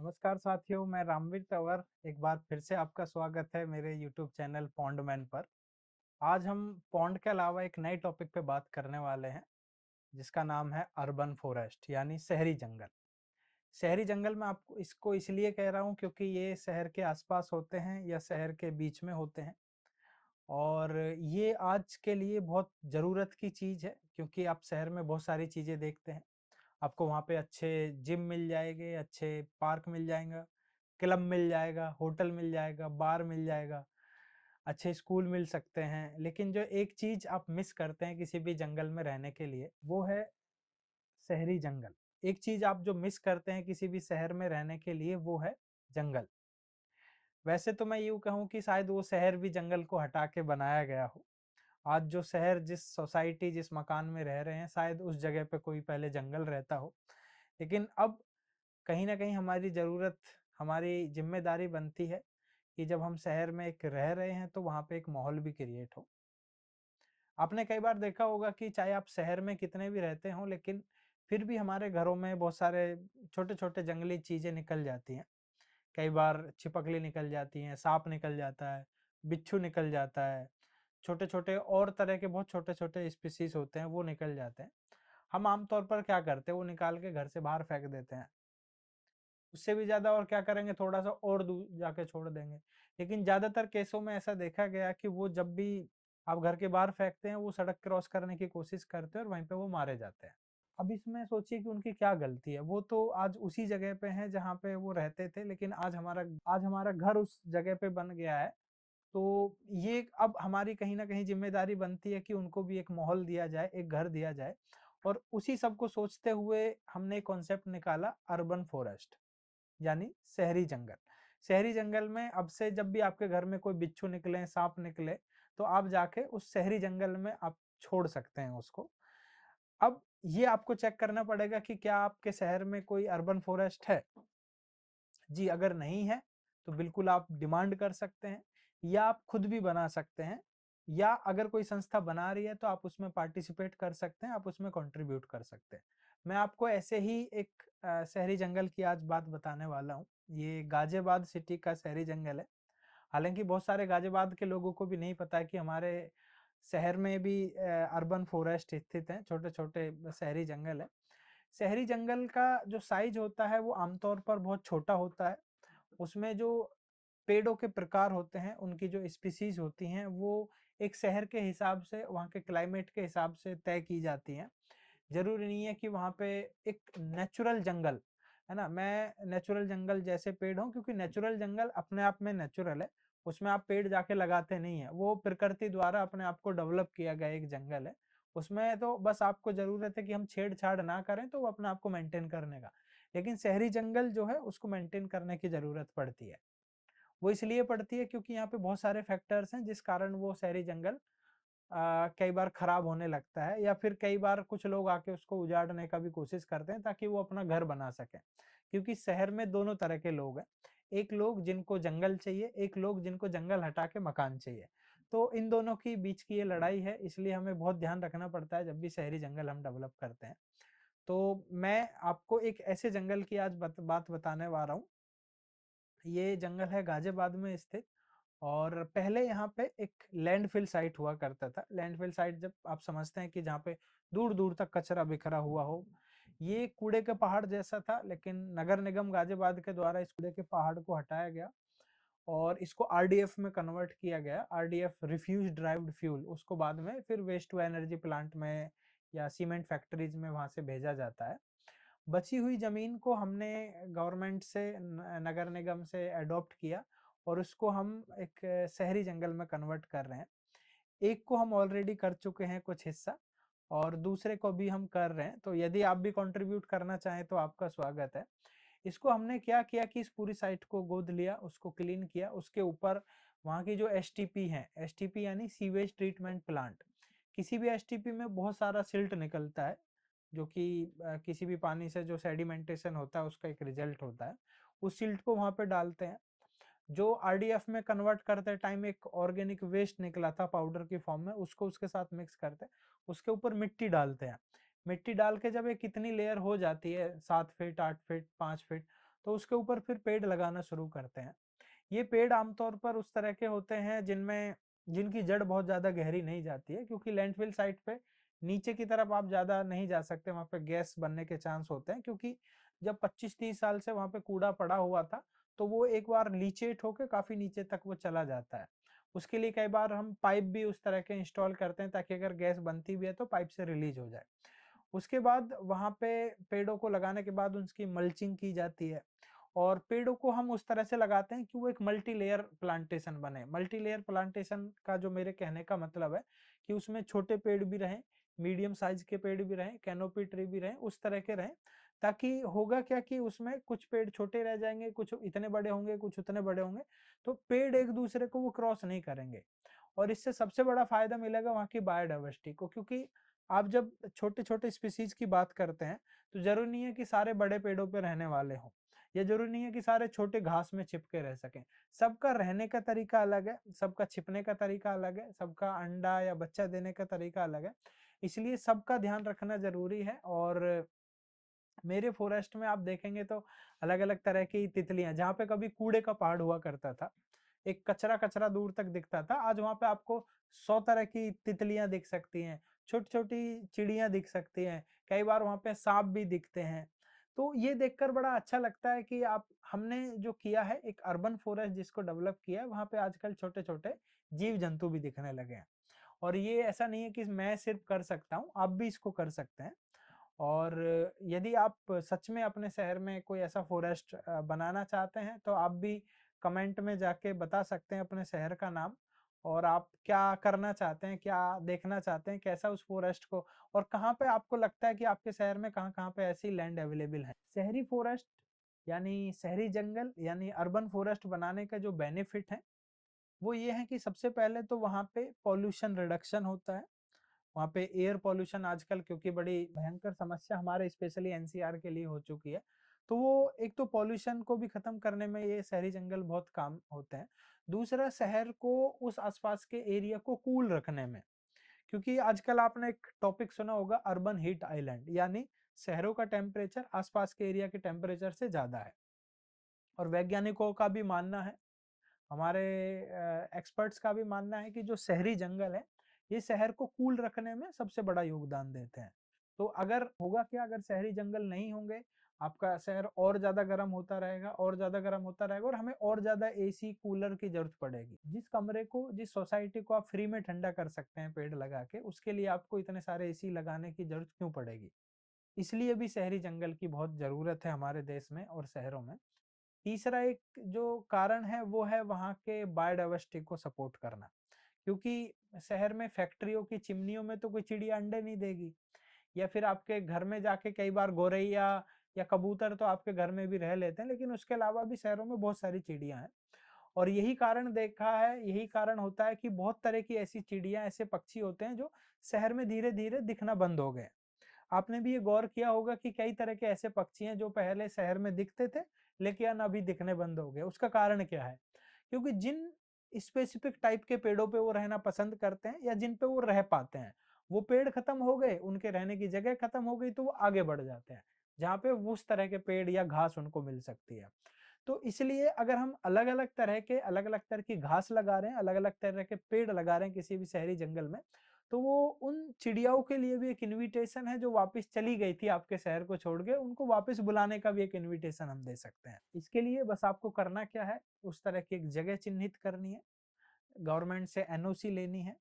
नमस्कार साथियों, मैं रामवीर तंवर एक बार फिर से आपका स्वागत है मेरे YouTube चैनल पॉन्डमैन पर। आज हम पॉन्ड के अलावा एक नए टॉपिक पे बात करने वाले हैं जिसका नाम है अर्बन फॉरेस्ट यानी शहरी जंगल। शहरी जंगल मैं आपको इसको इसलिए कह रहा हूँ क्योंकि ये शहर के आसपास होते हैं या शहर के बीच में होते हैं और ये आज के लिए बहुत ज़रूरत की चीज़ है क्योंकि आप शहर में बहुत सारी चीज़ें देखते हैं। आपको वहाँ पे अच्छे जिम मिल जाएंगे, अच्छे पार्क मिल जाएगा, क्लब मिल जाएगा, होटल मिल जाएगा, बार मिल जाएगा, अच्छे स्कूल मिल सकते हैं। लेकिन जो एक चीज़ आप मिस करते हैं किसी भी जंगल में रहने के लिए, वो है शहरी जंगल। एक चीज़ आप जो मिस करते हैं किसी भी शहर में रहने के लिए, वो है जंगल। वैसे तो मैं यूँ कहूँ कि शायद वो शहर भी जंगल को हटा के बनाया गया हो। आज जो शहर, जिस सोसाइटी, जिस मकान में रह रहे हैं, शायद उस जगह पे कोई पहले जंगल रहता हो। लेकिन अब कहीं न कहीं हमारी ज़रूरत, हमारी ज़िम्मेदारी बनती है कि जब हम शहर में एक रह रहे हैं तो वहाँ पे एक माहौल भी क्रिएट हो। आपने कई बार देखा होगा कि चाहे आप शहर में कितने भी रहते हों, लेकिन फिर भी हमारे घरों में बहुत सारे छोटे-छोटे जंगली चीज़ें निकल जाती हैं। कई बार छिपकली निकल जाती हैं, साँप निकल जाता है, बिच्छू निकल जाता है, छोटे-छोटे और तरह के बहुत छोटे-छोटे स्पीशीज़ होते हैं, वो निकल जाते हैं। हम आम तौर पर क्या करते हैं, वो निकाल के घर से बाहर फेंक देते हैं। उससे भी ज़्यादा और क्या करेंगे, थोड़ा-सा और दूर जाके छोड़ देंगे। लेकिन ज़्यादातर केसों में ऐसा देखा गया कि वो जब भी आप घर के बाहर फेंकते हैं, वो सड़क क्रॉस करने की कोशिश करते हैं और वहीं पे वो मारे जाते हैं। अब इसमें सोचिए कि उनकी क्या गलती है? वो तो आज उसी जगह पे हैं जहाँ पे वो रहते थे, लेकिन आज हमारा घर उस जगह पे बन गया है। तो ये अब हमारी कहीं न कहीं ज़िम्मेदारी बनती है कि उनको भी एक माहौल दिया जाए, एक घर दिया जाए और उसी सब को सोचते हुए हमने कॉन्सेप्ट निकाला अर्बन फॉरेस्ट। यानी शहरी जंगल। शहरी जंगल में अब से जब भी आपके घर में कोई बिच्छू निकले, साँप निकले, तो आप जाके उस शहरी जंगल में आप छोड़ सकते हैं उसको। अब ये आपको चेक करना पड़ेगा कि क्या आपके शहर में कोई अर्बन फॉरेस्ट है? जी, अगर नहीं है, तो बिल्कुल आप डिमांड कर सकते हैं या आप खुद भी बना सकते हैं या अगर कोई संस्था बना रही है तो आप उसमें पार्टिसिपेट कर सकते हैं, आप उसमें कंट्रीब्यूट कर सकते हैं। मैं आपको ऐसे ही एक शहरी जंगल की आज बात बताने वाला हूँ। ये गाज़ियाबाद सिटी का शहरी जंगल है। हालाँकि बहुत सारे गाज़ियाबाद के लोगों को भी नहीं पता है कि हमारे शहर में भी अर्बन फॉरेस्ट स्थित हैं, छोटे-छोटे शहरी जंगल हैं। शहरी जंगल का जो साइज़ होता है वो आमतौर पर बहुत छोटा होता है। उसमें जो पेड़ों के प्रकार होते हैं, उनकी जो स्पीशीज़ होती हैं, वो एक शहर के हिसाब से, वहाँ के क्लाइमेट के हिसाब से तय की जाती हैं। ज़रूरी नहीं है कि वहाँ पे एक नेचुरल जंगल, है ना? मैं नेचुरल जंगल जैसे पेड़ हों, क्योंकि नेचुरल जंगल अपने आप में नेचुरल है, उसमें आप पेड़ जाके लगाते नहीं हैं। वो प्रकृति द्वारा अपने आप को डेवलप किया गया एक जंगल है। उसमें तो बस आपको ज़रूरत है कि हम छेड़-छाड़ ना करें, तो वो अपने आप को मेंटेन करने का। लेकिन शहरी जंगल जो है, उसको मेंटेन करने की ज़रूरत पड़ती है। वो इसलिए पड़ती है क्योंकि यहाँ पे बहुत सारे फैक्टर्स हैं जिस कारण वो शहरी जंगल कई बार खराब होने लगता है या फिर कई बार कुछ लोग आके उसको उजाड़ने का भी कोशिश करते हैं ताकि वो अपना घर बना सकें। क्योंकि शहर में दोनों तरह के लोग हैं। एक लोग जिनको जंगल चाहिए, एक लोग जिनको जंगल हटा के मकान चाहिए। तो इन दोनों की बीच की ये लड़ाई है, इसलिए हमें बहुत ध्यान रखना पड़ता है जब भी शहरी जंगल हम डेवलप करते हैं। तो मैं आपको एक ऐसे जंगल की आज बात बताने वाला हूँ। ये जंगल है गाजियाबाद में स्थित और पहले यहाँ पे एक लैंडफिल साइट हुआ करता था। लैंडफिल साइट जब आप समझते हैं कि जहाँ पे दूर-दूर तक कचरा बिखरा हुआ हो। ये कूड़े के पहाड़ जैसा था, लेकिन नगर निगम गाजियाबाद के द्वारा इस कूड़े के पहाड़ को हटाया गया और इसको आरडीएफ में कन्वर्ट किया गया। आरडीएफ, रिफ्यूज ड्राइव्ड फ्यूल, उसको बाद में फिर वेस्ट टू एनर्जी प्लांट में या सीमेंट फैक्ट्रीज में वहाँ से भेजा जाता है। बची हुई ज़मीन को हमने गवर्नमेंट से, नगर निगम से अडॉप्ट किया और उसको हम एक शहरी जंगल में कन्वर्ट कर रहे हैं। एक को हम ऑलरेडी कर चुके हैं कुछ हिस्सा और दूसरे को भी हम कर रहे हैं। तो यदि आप भी कंट्रीब्यूट करना चाहें तो आपका स्वागत है। इसको हमने क्या किया कि इस पूरी साइट को गोद लिया, उसको क्लीन किया, उसके ऊपर वहाँ की जो एसटीपी है, एसटीपी यानी सीवेज ट्रीटमेंट प्लांट। किसी भी एसटीपी में बहुत सारा सिल्ट निकलता है, जो कि किसी भी पानी से जो सेडिमेंटेशन होता है उसका एक रिजल्ट होता है। उस सिल्ट को वहाँ पे डालते हैं। जो आरडीएफ में कन्वर्ट करते टाइम एक ऑर्गेनिक वेस्ट निकला था पाउडर की फॉर्म में, उसको उसके साथ मिक्स करते हैं। उसके ऊपर मिट्टी डालते हैं। मिट्टी डाल के जब ये कितनी लेयर हो जाती है, 7 फीट, 8 फीट, 5 फीट, तो उसके ऊपर फिर पेड़ लगाना शुरू करते हैं। ये पेड़ आमतौर पर उस तरह के होते हैं जिनकी जड़ बहुत ज़्यादा गहरी नहीं जाती है, क्योंकि लैंडफिल साइट पे नीचे की तरफ आप ज़्यादा नहीं जा सकते, वहाँ पे गैस बनने के चांस होते हैं, क्योंकि जब 25-30 साल से वहाँ पे कूड़ा पड़ा हुआ था, तो वो एक बार लीचेट होके काफ़ी नीचे तक वो चला जाता है। उसके लिए कई बार हम पाइप भी उस तरह के इंस्टॉल करते हैं, ताकि अगर गैस बनती भी है तो पाइप से रिलीज हो जाए। उसके बाद वहाँ पे पेड़ों को लगाने के बाद उसकी मल्चिंग की जाती है, और पेड़ों को हम उस तरह से लगाते हैं कि वो एक मल्टी लेयर प्लांटेशन बने। मल्टी लेयर प्लांटेशन का जो मेरे कहने का मतलब है कि उसमें छोटे पेड़ भी रहें, मीडियम साइज के पेड़ भी रहें, कैनोपी ट्री भी रहें, उस तरह के रहें। ताकि होगा क्या कि उसमें कुछ पेड़ छोटे रह जाएंगे, कुछ इतने बड़े होंगे, कुछ उतने बड़े होंगे, तो पेड़ एक दूसरे को वो क्रॉस नहीं करेंगे। और इससे सबसे बड़ा फायदा मिलेगा वहाँ की बायोडाइवर्सिटी को, क्योंकि आप जब छोटे छोटे स्पीसीज की बात करते हैं, तो जरूरी नहीं है कि सारे बड़े पेड़ों पे रहने वाले हों, या जरूरी नहीं है कि सारे छोटे घास में छिपके रह सकें। सबका रहने का तरीका अलग है, सबका छिपने का तरीका अलग है, सबका अंडा या बच्चा देने का तरीका अलग है, इसलिए सबका ध्यान रखना जरूरी है। और मेरे फॉरेस्ट में आप देखेंगे तो अलग अलग तरह की तितलियां, जहाँ पे कभी कूड़े का पहाड़ हुआ करता था, एक कचरा कचरा दूर तक दिखता था, आज वहां पे आपको 100 तरह की तितलियां दिख सकती हैं, छोटी छोटी चिड़ियां दिख सकती हैं, कई बार वहां पे सांप भी दिखते हैं। तो ये देखकर बड़ा अच्छा लगता है कि आप हमने जो किया है, एक अर्बन फॉरेस्ट जिसको डेवलप किया है, वहां पे आजकल छोटे छोटे जीव जंतु भी दिखने लगे हैं। और ये ऐसा नहीं है कि मैं सिर्फ कर सकता हूँ, आप भी इसको कर सकते हैं। और यदि आप सच में अपने शहर में कोई ऐसा फॉरेस्ट बनाना चाहते हैं, तो आप भी कमेंट में जाके बता सकते हैं अपने शहर का नाम, और आप क्या करना चाहते हैं, क्या देखना चाहते हैं, कैसा उस फॉरेस्ट को, और कहाँ पे आपको लगता है कि आपके शहर में कहाँ कहाँ पे ऐसी लैंड अवेलेबल है। शहरी फॉरेस्ट यानी शहरी जंगल यानी अर्बन फॉरेस्ट बनाने का जो बेनिफिट है, वो ये है कि सबसे पहले तो वहाँ पे पॉल्यूशन रिडक्शन होता है। वहाँ पे एयर पॉल्यूशन आजकल क्योंकि बड़ी भयंकर समस्या हमारे स्पेशली एनसीआर के लिए हो चुकी है, तो वो एक तो पॉल्यूशन को भी खत्म करने में ये शहरी जंगल बहुत काम होते हैं। दूसरा, शहर को, उस आसपास के एरिया को कूल रखने में, क्योंकि आजकल आपने एक टॉपिक सुना होगा, अर्बन हीट आइलैंड, यानी शहरों का टेम्परेचर आसपास के एरिया के टेम्परेचर से ज्यादा है। और वैज्ञानिकों का भी मानना है, हमारे एक्सपर्ट्स का भी मानना है कि जो शहरी जंगल है, ये शहर को कूल रखने में सबसे बड़ा योगदान देते हैं। तो अगर होगा क्या, अगर शहरी जंगल नहीं होंगे, आपका शहर और ज्यादा गर्म होता रहेगा, और ज्यादा गर्म होता रहेगा, और हमें और ज्यादा एसी कूलर की जरूरत पड़ेगी। जिस कमरे को, जिस सोसाइटी को आप फ्री में ठंडा कर सकते हैं पेड़ लगा के, उसके लिए आपको इतने सारे एसी लगाने की जरूरत क्यों पड़ेगी। इसलिए भी शहरी जंगल की बहुत जरूरत है हमारे देश में और शहरों में। तीसरा एक जो कारण है, वो है वहाँ के बायोडाइवर्सिटी को सपोर्ट करना, क्योंकि शहर में फैक्ट्रियों की चिमनियों में तो कोई चिड़िया अंडे नहीं देगी, या फिर आपके घर में जाके कई बार गौरैया या कबूतर तो आपके घर में भी रह लेते हैं, लेकिन उसके अलावा भी शहरों में बहुत सारी चिड़िया हैं। और यही कारण देखा है, यही कारण होता है कि बहुत तरह की ऐसी चिड़िया, ऐसे पक्षी होते हैं जो शहर में धीरे धीरे दिखना बंद हो गए। आपने भी ये गौर किया होगा कि कई तरह के ऐसे पक्षी हैं जो पहले शहर में दिखते थे, लेकिन अभी दिखने बंद हो गए। उसका कारण क्या है? क्योंकि जिन स्पेसिफिक टाइप के पेड़ों पे वो रहना पसंद करते हैं, या जिन पे वो रह पाते हैं, वो पेड़ खत्म हो गए, उनके रहने की जगह खत्म हो गई, तो वो आगे बढ़ जाते हैं जहाँ पे उस तरह के पेड़ या घास उनको मिल सकती है। तो इसलिए अगर हम अलग अलग तरह की घास लगा रहे हैं, अलग अलग तरह के पेड़ लगा रहे हैं किसी भी शहरी जंगल में, तो वो उन चिड़ियाओं के लिए भी एक इनविटेशन है जो वापस चली गई थी आपके शहर को छोड़ के, उनको वापस बुलाने का भी एक इनविटेशन हम दे सकते हैं। इसके लिए बस आपको करना क्या है, उस तरह की एक जगह चिन्हित करनी है, गवर्नमेंट से एनओसी लेनी है,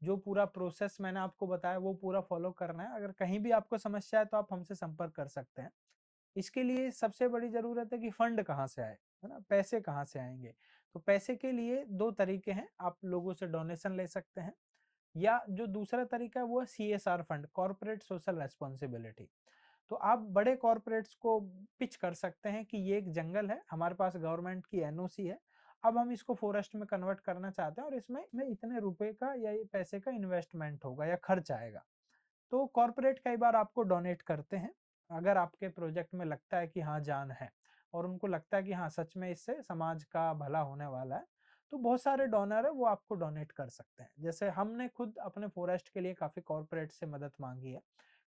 जो पूरा प्रोसेस मैंने आपको बताया वो पूरा फॉलो करना है। अगर कहीं भी आपको समस्या है तो आप हमसे संपर्क कर सकते हैं। इसके लिए सबसे बड़ी जरूरत है कि फंड कहाँ से आए, है ना, पैसे कहाँ से आएंगे। तो पैसे के लिए दो तरीके हैं, आप लोगों से डोनेशन ले सकते हैं, या जो दूसरा तरीका है वो है CSR fund, corporate social responsibility. तो आप बड़े कॉर्पोरेट्स को पिच कर सकते हैं कि ये एक जंगल है, हमारे पास गवर्नमेंट की एनओसी है, अब हम इसको फॉरेस्ट में कन्वर्ट करना चाहते हैं, और इसमें इतने रुपए का या ये पैसे का इन्वेस्टमेंट होगा या खर्च आएगा। तो कॉर्पोरेट कई बार आपको डोनेट करते हैं, अगर आपके प्रोजेक्ट में लगता है कि हाँ जान है, और उनको लगता है कि हाँ सच में इससे समाज का भला होने वाला है, तो बहुत सारे डोनर है वो आपको डोनेट कर सकते हैं। जैसे हमने खुद अपने फॉरेस्ट के लिए काफी कॉर्पोरेट से मदद मांगी है,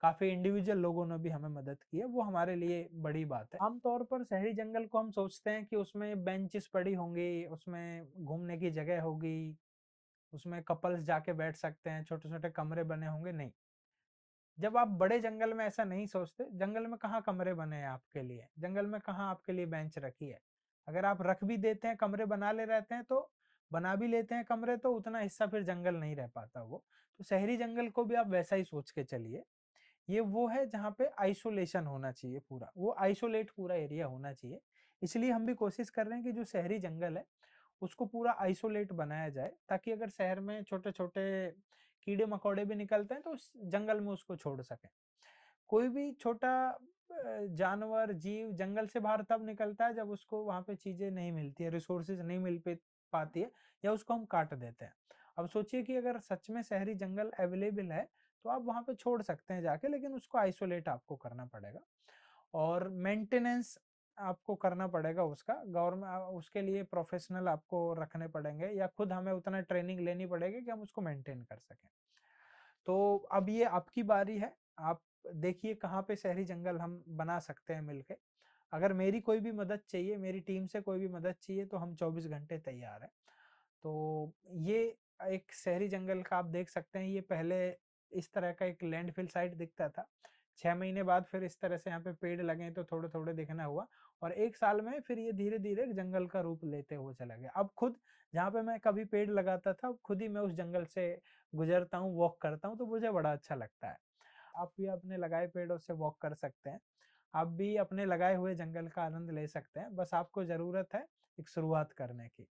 काफ़ी इंडिविजुअल लोगों ने भी हमें मदद की है, वो हमारे लिए बड़ी बात है। आमतौर पर शहरी जंगल को हम सोचते हैं कि उसमें बेंचेस पड़ी होंगी, उसमें घूमने की जगह होगी, उसमें कपल्स जाके बैठ सकते हैं, छोटे-छोटे कमरे बने होंगे, नहीं। जब आप बड़े जंगल में ऐसा नहीं सोचते, जंगल में कहाँ कमरे बने हैं आपके लिए? जंगल में कहाँ आपके लिए बेंच रखी है? अगर आप रख भी देते हैं, कमरे बना ले रहते हैं तो बना भी लेते हैं कमरे तो उतना हिस्सा फिर जंगल नहीं रह पाता वो। तो शहरी जंगल को भी आप वैसा ही सोच के चलिए। ये वो है जहाँ पे आइसोलेशन होना चाहिए पूरा, वो आइसोलेट पूरा एरिया होना चाहिए। इसलिए हम भी कोशिश कर रहे हैं कि जो शहरी जंगल है, उसको पूरा आइसोलेट बनाया जाए ताकि अगर शहर में छोटे-छोटे कीड़े-मकोड़े भी निकलते हैं तो उस जंगल में उसको छोड़ सकें। कोई भी छोटा जानवर, जीव जंगल से बाहर तब निकलता है जब उसको वहाँ पे चीज़ें नहीं मिलती है, रिसोर्सेज़ नहीं मिल पे पाती है या उसको हम काट देते हैं। अब सोचिए कि अगर सच में शहरी जंगल अवेलेबल है, तो आप वहाँ पे छोड़ सकते हैं जाके लेकिन उसको आइसोलेट आपको करना पड़ेगा और मेंटेनेंस आपको करना पड़ेगा उसका। उसके लिए प्रोफेशनल आपको रखने पड़ेंगे या खुद हमें उतना ट्रेनिंग लेनी पड़ेगी कि हम उसको मेंटेन कर सकें। तो अब ये आपकी बारी है, आप देखिए कहाँ पे शहरी जंगल हम बना सकते हैं मिलके। अगर मेरी कोई भी मदद चाहिए, मेरी टीम से कोई भी मदद चाहिए तो हम 24 घंटे तैयार हैं। तो ये एक शहरी जंगल का आप देख सकते हैं, ये पहले इस तरह का एक लैंडफिल साइट दिखता था। 6 महीने बाद फिर इस तरह से यहाँ पे पेड़ लगे तो थोड़े-थोड़े दिखना हुआ और 1 साल में फिर ये धीरे-धीरे जंगल का रूप लेते हुए चला गया। अब खुद जहाँ पे मैं कभी पेड़ लगाता था, अब खुद ही मैं उस जंगल से गुज़रता हूँ, वॉक करता हूँ, तो मुझे बड़ा अच्छा लगता है। आप भी अपने लगाए पेड़ों से वॉक कर सकते हैं। आप भी अपने लगाए हुए जंगल का आनंद ले सकते हैं, बस आपको ज़रूरत है एक शुरुआत करने की।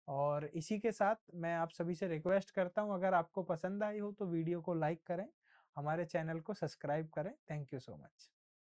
और इसी के साथ मैं आप सभी से रिक्वेस्ट करता हूँ अगर आपको पसंद आई हो तो वीडियो को लाइक करें, हमारे चैनल को सब्सक्राइब करें। Thank you so much.